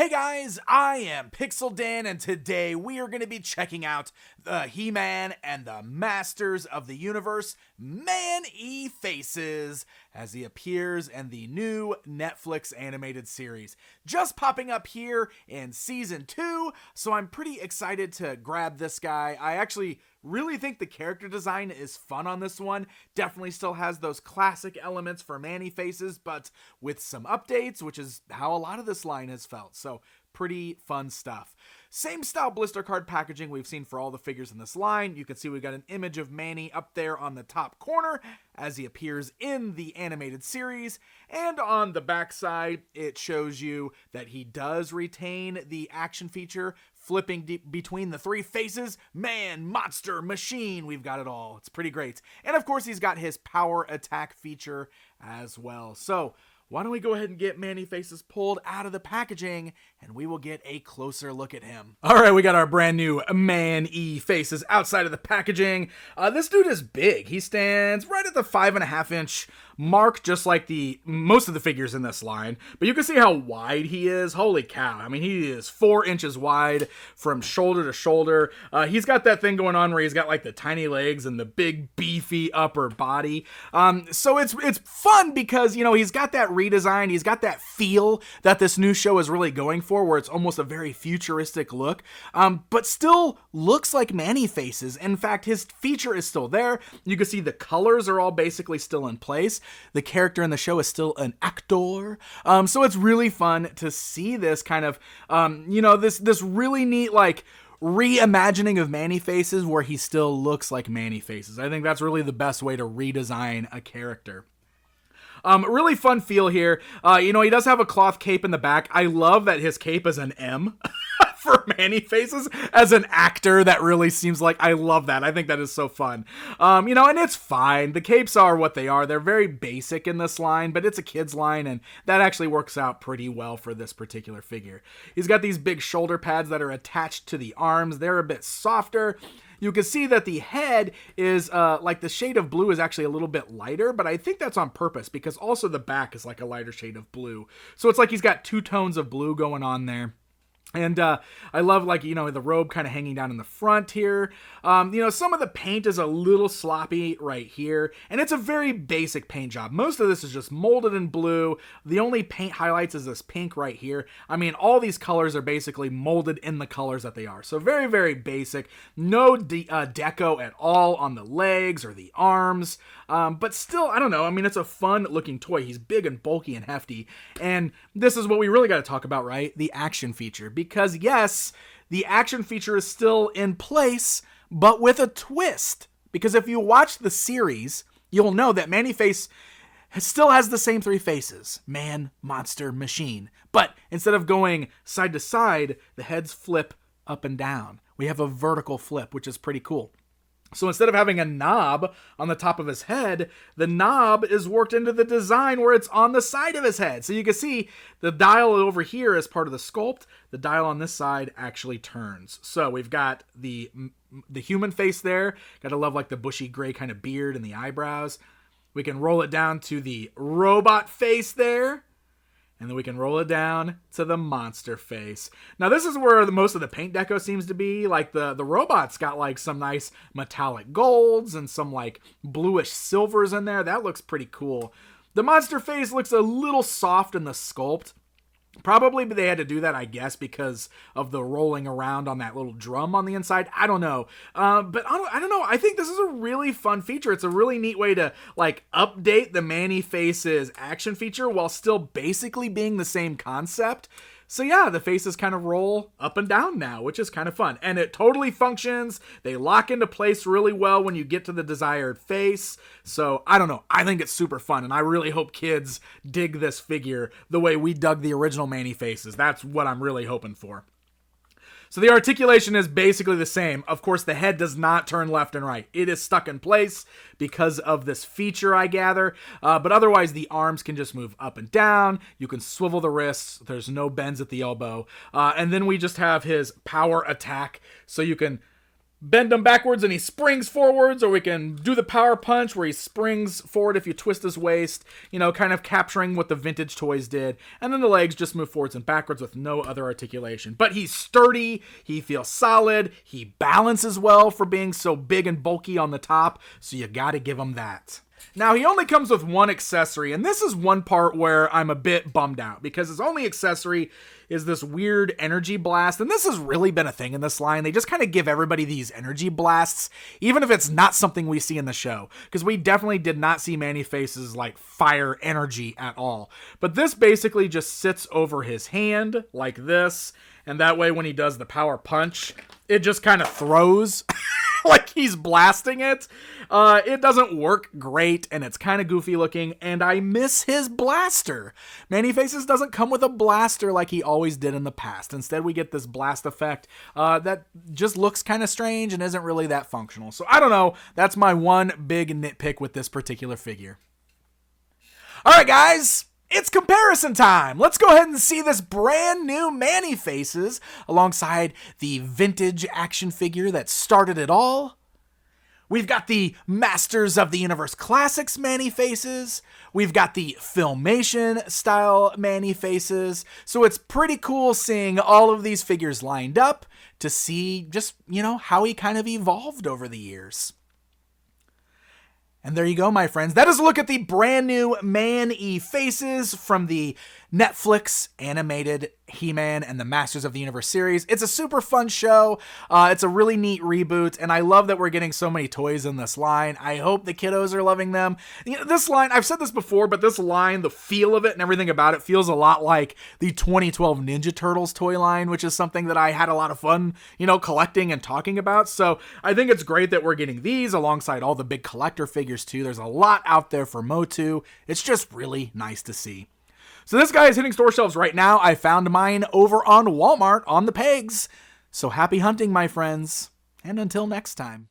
Hey guys, I am Pixel Dan, and today we are going to be checking out the He-Man and the Masters of the Universe Man-E-Faces as he appears in the new Netflix animated series. Just popping up here in Season 2, so I'm pretty excited to grab this guy. I actually really think the character design is fun on this one. Definitely still has those classic elements for Man-E-Faces, but with some updates, which is how a lot of this line has felt. So pretty fun stuff. Same style blister card packaging we've seen for all the figures in this line. You can see we've got an image of Manny up there on the top corner as he appears in the animated series. And on the back side, it shows you that he does retain the action feature, flipping between the three faces: man, monster, machine. We've got it all. It's pretty great. And of course, he's got his power attack feature as well. So why don't we go ahead and get Man-E-Faces pulled out of the packaging, and we will get a closer look at him. All right, we got our brand new Man-E-Faces outside of the packaging. This dude is big. He stands right at the 5.5-inch mark, just like most of the figures in this line. But you can see how wide he is. Holy cow. I mean, he is 4 inches wide from shoulder to shoulder. He's got that thing going on where he's got like the tiny legs and the big beefy upper body. So it's fun because, you know, he's got that redesign. He's got that feel that this new show is really going for, where it's almost a very futuristic look, but still looks like Man-E-Faces. In fact, his feature is still there. You can see the colors are all basically still in place. The character in the show is still an actor. So it's really fun to see this kind of, this really neat, like, reimagining of Man-E-Faces where he still looks like Man-E-Faces. I think that's really the best way to redesign a character. Really fun feel here. He does have a cloth cape in the back. I love that his cape is an M for Man-E-Faces. As an actor, that really seems like, I love that. I think that is so fun. And it's fine. The capes are what they are. They're very basic in this line, but it's a kid's line, and that actually works out pretty well for this particular figure. He's got these big shoulder pads that are attached to the arms. They're a bit softer. You can see that the head is, like the shade of blue is actually a little bit lighter, but I think that's on purpose because also the back is like a lighter shade of blue. So it's like he's got two tones of blue going on there. And I love, the robe kind of hanging down in the front here. Some of the paint is a little sloppy right here, and it's a very basic paint job. Most of this is just molded in blue. The only paint highlights is this pink right here. I mean, all these colors are basically molded in the colors that they are. So very, very basic. No deco at all on the legs or the arms. But still, I don't know. I mean, it's a fun looking toy. He's big and bulky and hefty. And this is what we really got to talk about, right? The action feature. Because yes, the action feature is still in place, but with a twist. Because if you watch the series, you'll know that Man-E-Face still has the same three faces: man, monster, machine. But instead of going side to side, the heads flip up and down. We have a vertical flip, which is pretty cool. So instead of having a knob on the top of his head, the knob is worked into the design where it's on the side of his head. So you can see the dial over here as part of the sculpt. The dial on this side actually turns. So we've got the human face there. Gotta love like the bushy gray kind of beard and the eyebrows. We can roll it down to the robot face there. And then we can roll it down to the monster face. Now this is where most of the paint deco seems to be. Like the robot's got like some nice metallic golds and some like bluish silvers in there. That looks pretty cool. The monster face looks a little soft in the sculpt. Probably they had to do that, I guess, because of the rolling around on that little drum on the inside. I don't know. But I don't know. I think this is a really fun feature. It's a really neat way to like update the Man-E-Faces action feature while still basically being the same concept. So yeah, the faces kind of roll up and down now, which is kind of fun. And it totally functions. They lock into place really well when you get to the desired face. So I don't know. I think it's super fun. And I really hope kids dig this figure the way we dug the original Man-E-Faces. That's what I'm really hoping for. So the articulation is basically the same. Of course, the head does not turn left and right. It is stuck in place because of this feature, I gather. But otherwise, the arms can just move up and down. You can swivel the wrists. There's no bends at the elbow. And then we just have his power attack. So you can bend him backwards and he springs forwards, or we can do the power punch where he springs forward if you twist his waist, you know, kind of capturing what the vintage toys did. And then the legs just move forwards and backwards with no other articulation. But he's sturdy, he feels solid, he balances well for being so big and bulky on the top, so you gotta give him that. Now, he only comes with one accessory, and this is one part where I'm a bit bummed out, because his only accessory is this weird energy blast, and this has really been a thing in this line. They just kind of give everybody these energy blasts, even if it's not something we see in the show, because we definitely did not see Man-E-Face's, like, fire energy at all. But this basically just sits over his hand, like this, and that way when he does the power punch, it just kind of throws like he's blasting it. It doesn't work great, and it's kind of goofy looking, and I miss his blaster. Man-E-Faces doesn't come with a blaster like he always did in the past. Instead, we get this blast effect that just looks kind of strange and isn't really that functional. So I don't know. That's my one big nitpick with this particular figure. All right, guys. It's comparison time. Let's go ahead and see this brand new Man-E-Faces alongside the vintage action figure that started it all. We've got the Masters of the Universe Classics Man-E-Faces. We've got the Filmation style Man-E-Faces. So it's pretty cool seeing all of these figures lined up to see just, you know, how he kind of evolved over the years. And there you go, my friends. That is a look at the brand new Man-E-Faces from the Netflix animated He-Man and the Masters of the Universe series. It's a super fun show. It's a really neat reboot, and I love that we're getting so many toys in this line. I hope the kiddos are loving them. You know, this line, I've said this before, but this line, the feel of it and everything about it feels a lot like the 2012 Ninja Turtles toy line, which is something that I had a lot of fun, you know, collecting and talking about. So I think it's great that we're getting these alongside all the big collector figures too. There's a lot out there for MOTU. It's just really nice to see. So this guy is hitting store shelves right now. I found mine over on Walmart on the pegs. So happy hunting, my friends. And until next time.